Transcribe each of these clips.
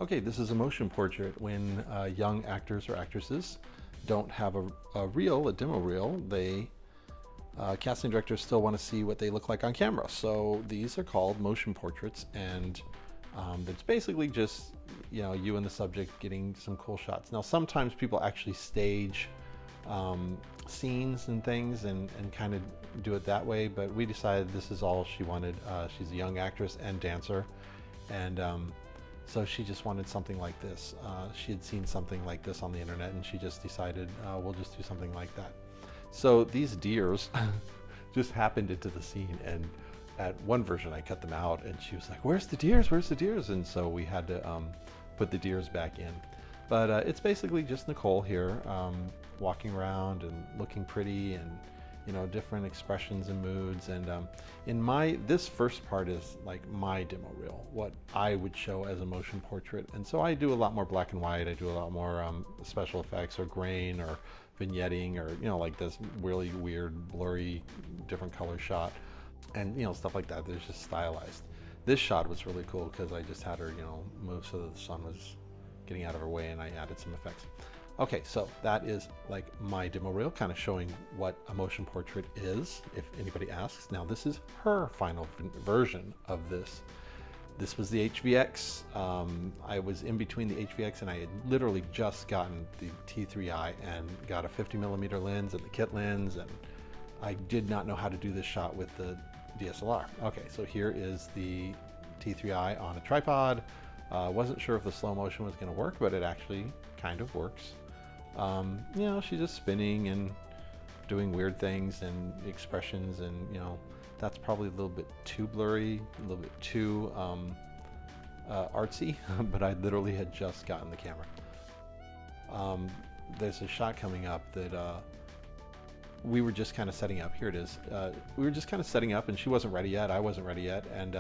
Okay, this is a motion portrait when young actors or actresses don't have a reel, a demo reel. Casting directors still want to see what they look like on camera. So these are called motion portraits, and it's basically just, you and the subject getting some cool shots. Now, sometimes people actually stage scenes and things and kind of do it that way, but we decided this is all she wanted. She's a young actress and dancer, and so she just wanted something like this. She had seen something like this on the internet, and she just decided, we'll just do something like that. So these deers just happened into the scene, and at one version I cut them out, and she was like, "Where's the deers? Where's the deers?" And so we had to put the deers back in. But it's basically just Nicole here, walking around and looking pretty, and different expressions and moods. And this first part is like my demo reel, what I would show as a motion portrait. And so I do a lot more black and white. I do a lot more special effects or grain or vignetting, or like this really weird blurry different color shot, and stuff like that that's just stylized. This shot was really cool because I just had her move so that the sun was getting out of her way, and I added some effects. Okay, so that is like my demo reel, kind of showing what a motion portrait is, if anybody asks. Now this is her final version of this. This was the HVX. I was in between the HVX, and I had literally just gotten the T3i and got a 50mm lens and the kit lens, and I did not know how to do this shot with the DSLR. Okay, so here is the T3i on a tripod. Wasn't sure if the slow motion was going to work, but it actually kind of works. She's just spinning and doing weird things and expressions, and that's probably a little bit too blurry, a little bit too artsy, but I literally had just gotten the camera. There's a shot coming up that we were just kind of setting up. Here it is. We were just kind of setting up, and she wasn't ready yet. I wasn't ready yet, and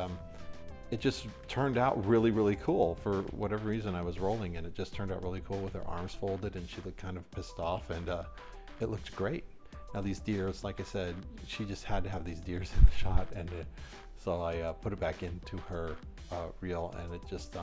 it just turned out really, really cool. For whatever reason, I was rolling, and it just turned out really cool with her arms folded, and she looked kind of pissed off, and it looked great. Now these deers, like I said, she just had to have these deers in the shot, and so I put it back into her reel, and it just,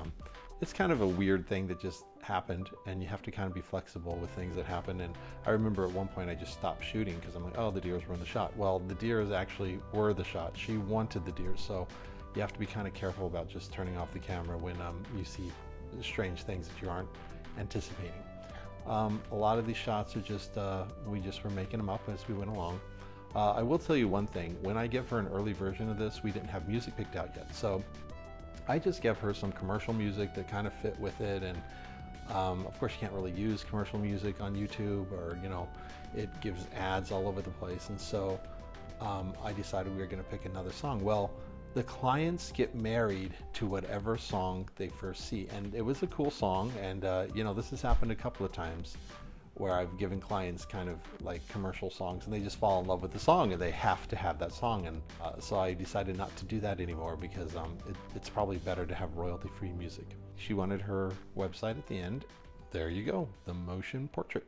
it's kind of a weird thing that just happened, and you have to kind of be flexible with things that happen. And I remember at one point I just stopped shooting because I'm like, oh, the deers were in the shot. Well, the deers actually were the shot. She wanted the deers, so you have to be kind of careful about just turning off the camera when you see strange things that you aren't anticipating. A lot of these shots are just, we just were making them up as we went along. I will tell you one thing, when I give her an early version of this, we didn't have music picked out yet. So I just gave her some commercial music that kind of fit with it. And of course you can't really use commercial music on YouTube, or, it gives ads all over the place. And so I decided we were going to pick another song. Well, the clients get married to whatever song they first see, and it was a cool song. And this has happened a couple of times where I've given clients kind of like commercial songs, and they just fall in love with the song and they have to have that song. And so I decided not to do that anymore, because it's probably better to have royalty-free music. She wanted her website at the end. There you go, the motion portrait.